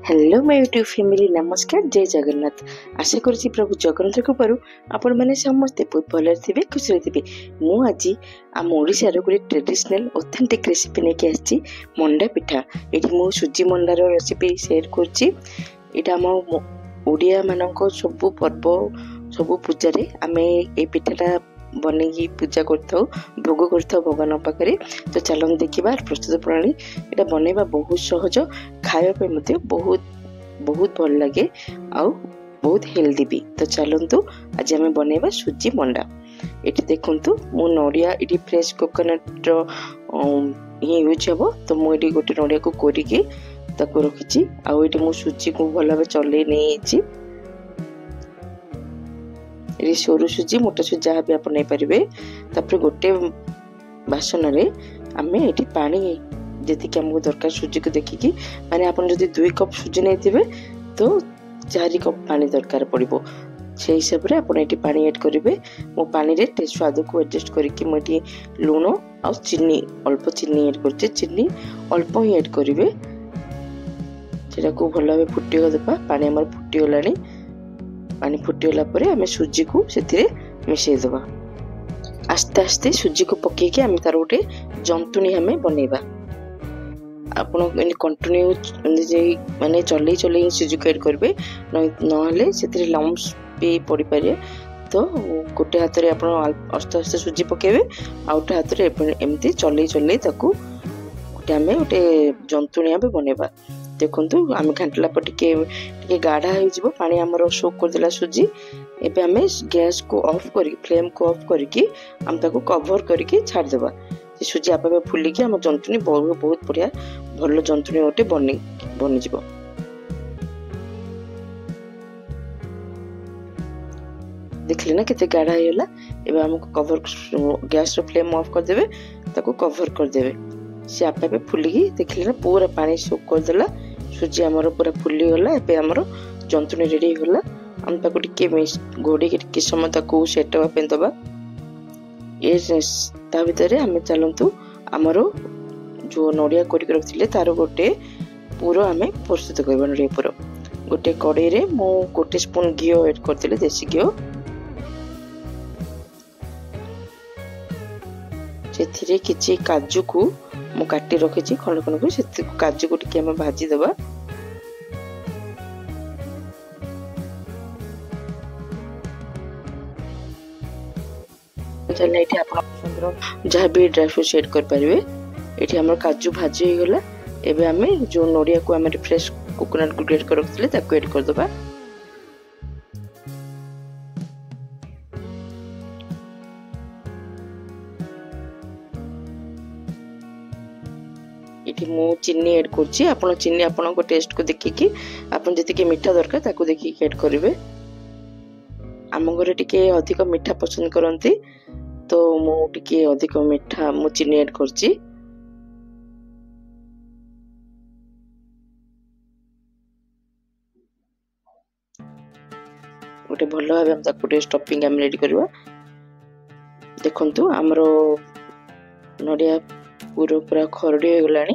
Hello my YouTube family नमस्कार जय जगन्नाथ। आशा करुँची प्रभु जगन्नाथ कृपारू आपण मैंने समस्ते बहुत भल थे खुशी थे। मुझे आम ओडार गोटे ट्रेडिशनल ऑथेंटिक रेसिपी लेके आसी मंडा पिठा। ये मु सुजी मंडार रेसिपी शेयर करम ओडिया मानक सबू पर्व सबू पूजा आम ये पिठाटा बनई पूजा कर भोग कर भगवान पाखे। तो चलो देखा प्रस्तुत प्रणाली। यहाँ बनवा बहुत सहज, खावाई बहुत बहुत भल लगे आउ बहुत हेल्दी भी। तो चलतु आज आम बनवा सुजी मंडा। ये देखु मु नड़िया ये फ्रेश कोकोनट ही यूज हे। तो मुझे गोटे नड़िया को कोरिकी रखी आउ ये मु सुजी को भल भाव चल नहीं सोरू सुजी मोटा सुजी जहाँ भी आप नहीं पारे। तापर गोटे बासन आम ये पानी जी आमको दरकार सुजी को देखिकी माने आप 2 कप सुजी नहीं तो 4 कप पानी दरकार पड़ो। से हिसाब से आप ये पानी ऐड करेंगे। मो पानी रे टेस्ट स्वाद को एडजस्ट करके मुझे लुण आ चीनी अल्प चीनी ऐड कर चीनी अल्प ही ऐड करेंगे। से भल भाव फुटिक देवा। पानी आम फुटीगला। पानी फुटीगला आम सुजी को से मिसईदबा। आस्ते आस्ते सुजी को पकईकि आम तार गोटे जंतुणी आम बनइबा। आपण कंटिन्यू माने चल चल सुजी को ऐड करेंगे ना से लम्स भी पड़ पारे। तो गोटे हाथ में आप आस्ते आस्ते सुजी पकेबे आउ गोटे हाथ में एमती चल चल आम गोटे जंतुणी आम बनइबा। देखु आम घाटला पर टे गाढ़ा हो पानी आमर सोक करदेला सुजी। एबे आम गैस को ऑफ कर फ्लेम को ऑफ करके आम ताको कवर करके छाड़देबा। सुजी आप फुलिकी आम जंतुणी बहुत बढ़िया भल जंतुणी गोटे बनीज। देखले ना केते गाढ़ा होगा। एबे हमको कवर गैस रो फ्लेम ऑफ करदेबे ताको कवर करदेबे। से आप फुलिकी देखले ना पूरा पानी सोक करदेला। सुजी आमर पूरा फुली गला। एबे आमर जंतुणी रेडी होला। हम ताको टिके घोड़ी के समय ताको सेट होगा दबा। ये ता भितर आम चलतु आमर जो नड़िया कोरिक रखिले तार गोटे पूरा आम प्रस्तुत करबा। नड़िया पूरा गोटे कड़ाई रे मु गोटे स्पून घी ऐड करथिले देसी घी। से किछि काजू को मु काटी रखी खंड खंड को से काजू को टिके आम भाजी देबा। ये आप जहाँ भी ड्राई फ्रूट एड करेंगे। ये आम काजू भाजी हो गला। एबे आम जो नड़िया को आम फ्रेश कोकोनट को ग्रेट कर रखिले ताको ऐड करदबा। ये मु चीनी ऐड करछि। आपण चीनी आपण को टेस्ट को देखिकी आपण जति मीठा दरकार ताको देखिकी ऐड करिवे। आम घरे टिके अधिक मीठा पसंद करंती तो मु टिके अधिक मीठा मु चीनी ऐड करछि। गोटे भल भाव हम ताको स्टफिंग आम रेडी करबा। देखंतु हमर नड़िया पूरा पूरा खरडी हो गलानी।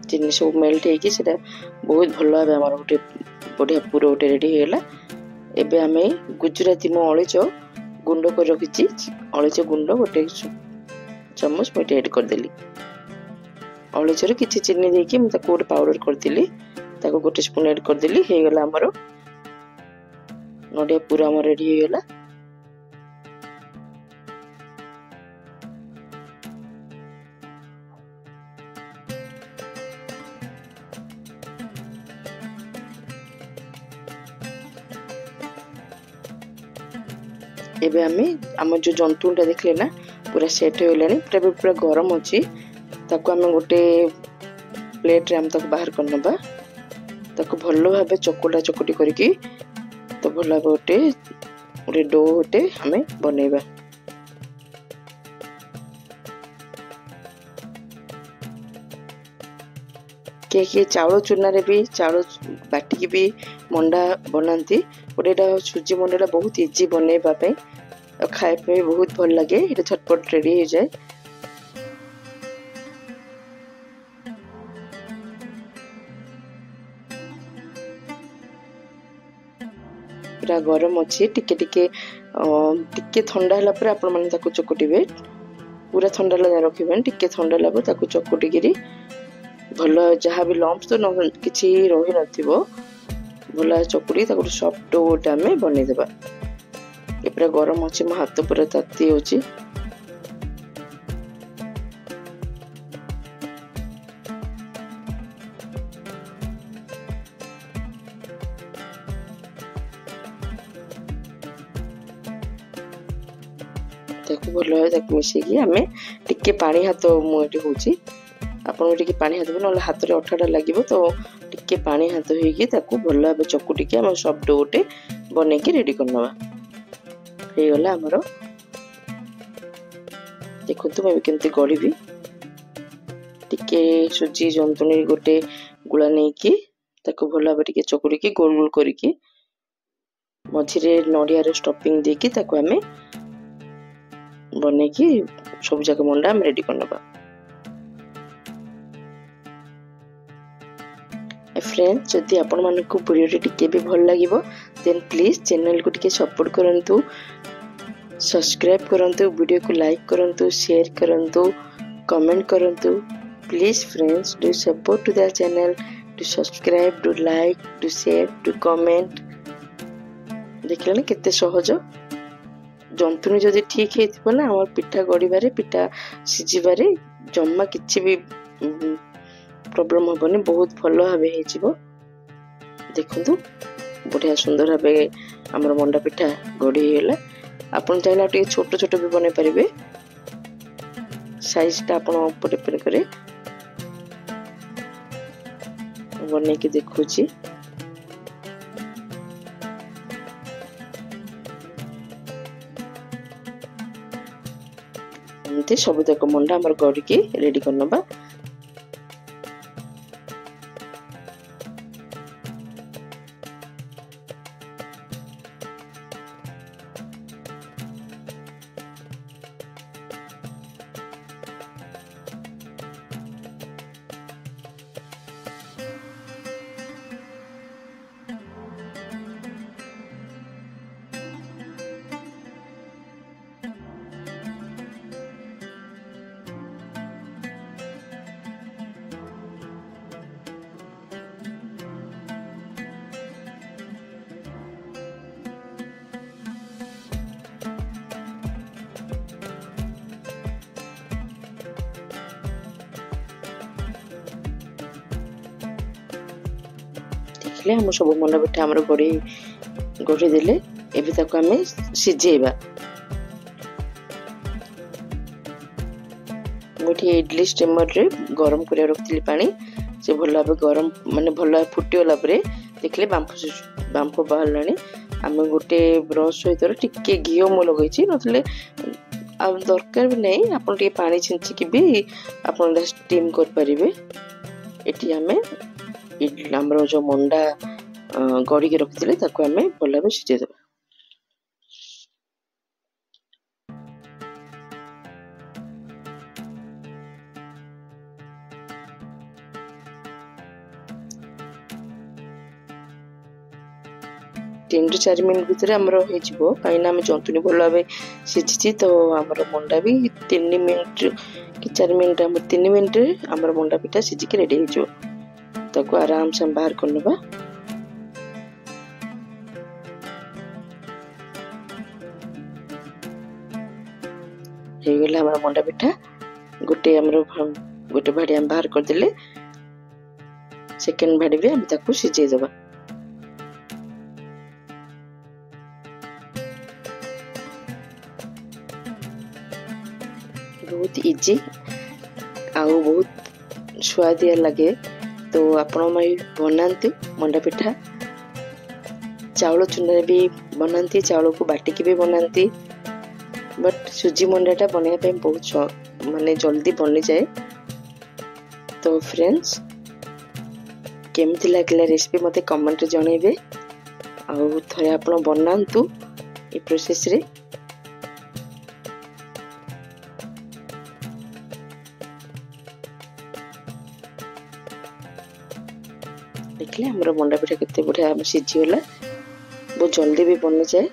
चीनी सब मेल्ट होगी से बहुत भल भाव आम गोटे बढ़िया पूरा गोटे रेडी हो गला। एबे आम गुजराती मु अळीच गुंड कर रखी। अळीच गुंड गोटे चम्मच मुझे ऐड करदेली। अळीचर किसी चीनी देकी गोटे पाउडर करदेली ताको गोटे स्पून ऐड करदेली। हो गला आमर नड़िया पूरा आम रेडी हो गला। एबे आम जो जंतुटा देखले ना पूरा सेट हो गलानी। पूरा गरम अच्छी ताको आम गोटे प्लेट रे आम ताको बाहर कर नबा। ताको भल भाव चकोटा चकोटी करके तो भल भाव गोटे डो गोटे आम बनइबा। किए चाउल चूना रे भी चाउल बाटिकी भी मंडा बनाती। गोटेटा सुजी मंडा बहुत इजी बनइबा पे खाए बहुत भल लगे। ये झटपट रेडी हो जाए। पूरा गरम अच्छी टिके टिके टिके ठंडा होला पर आपण माने ताको चकुटिबे पूरा ठंडा ला रखिबे टिके ठंडा लाबो ताको चकुटिगिरी भल जहाँ भी लम्स तो किछि रही नथिबो भल चकुटी ताको सॉफ्ट डोटा में बनै देबा। ए पूरा गरम अच्छी मो हाथ पूरा ताती होची ताको भल ताको मिसेकी आमे टिके पानी हाथ मुटी होची आपण टिके पानी हाथ न हाथ रे अठाटा लागिवो तो टिके पानी हाथ होईकी ताको भल भाबे चकुटिकी हम सॉफ्ट डोटे बनेकी रेडी करनवा हे गला हमरो। देखंतु मैं केमती गड़ीबी टिके सुजी जंतुनी गोटे गुला नेकी ताको भल भाबे टिके चकुटिकी गोल गोल करिकी मझिरे नडिया रे स्टफिंग देकी ताको हमें बनेकी सब जाक मंडा हम रेडी करनबा। फ्रेंड्स जदि आपण मानकु वीडियो टिके भी भल लागिवो देन प्लीज चैनल को टिके सपोर्ट करंतु सब्सक्राइब करंतु वीडियो को लाइक करंतु शेयर करंतु कमेंट करंतु please friends do support to the channel do subscribe do like do share do comment. देखले केते सहज जंतुनी जदि ठीक हेतिबो ना हमर पिठा गड़ीबारे पिठा सिजिबारे जम्मा किछि भी प्रॉब्लम हबनी बहुत भल भाबे हेजिबो। देखंतु बढ़िया सुंदर भाबे हमर मंडा पिठा गड़ी हेला। आपण चाइला टे छोट छोट भी बने परिबे साइज ता आपण ऊपर पे करे बने के देखुची एमती सब तक मंडा हमर गड़ी के रेडी करनबा। देखले हम सब मंडा पिठा हमर गड़ी देले एबे ताको हमें सिजेबा। मोठी इडली स्टीमर रे गरम करे रखतिली पानी से भल भाबे गरम माने भल फुटियोला परे देखले बांफ बाहरलानी आमे गोटे ब्रश सहित टिके घिओ मो लगैछि नथले आ दरकार भी नहीं आपण टिके पानी छिंची कि भी आपण स्टीम कर परिबे। एटी हमें इडली हमरो जो मंडा गड़ी के रखिले ताको हमें भल भाबे सिजे देबा। तीन रु 4 मिनट भीतर हमरो हे जिवो काइना हम जंतुनी भल भाबे सिजिछि तो हमरो मंडा भी 3 मिनट कि 4 मिनट हम 3 मिनट हमरो मंडा पिठा सिजि के रेडी हो जिवो ताको आराम से बाहर करनबा। हे गेला हमरो मंडा पिठा गोटे हमरो गोटे भाडी हम बाहर कर देले सेकंड भाडी भी हम ताको सिजे देबा। बहुत इजी आउ बहुत स्वादिया लगे तो आपण माई बनाते मंडा पिठा चावल चुना भी बनाती चावल को बाटिकी भी बनाती बट सुजी मंडाटा बनने पे बहुत माने जल्दी बनी जाए। तो फ्रेंड्स केमती लागला रेसिपी मते कमेंट रे जणेबे आउ थरे आपण बनांतु ए प्रोसेस रे। देखले हमरो मंडा पिठा केते बढ़िया सिझी होला बहुत जल्दी भी बन जाए।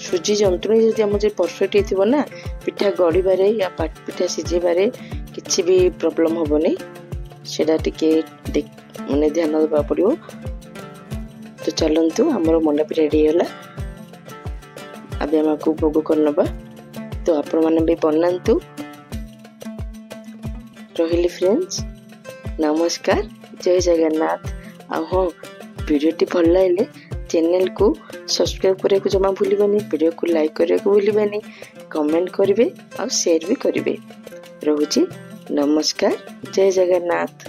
सुजी जंतुणी जदि आम परफेक्ट हो ना पिठा गड़े या पिठा सिझेबारे किसी भी प्रॉब्लम हेनी सेटा टिके माने ध्यान देवा पड़ो। तो चलतु आमर मंडा पिठा रेडी है अब आम को भोग करनबा। तो आपण मैंने भी बनातु। रही फ्रेंड्स नमस्कार जय जगन्नाथ। हाँ वीडियोटी भल लगे चैनल को सब्सक्राइब करने को जमा भूलिबानी, वीडियो को लाइक करने को भूलिबानी, कमेंट करेंगे और शेयर भी करेंगे। रहुची नमस्कार जय जगन्नाथ।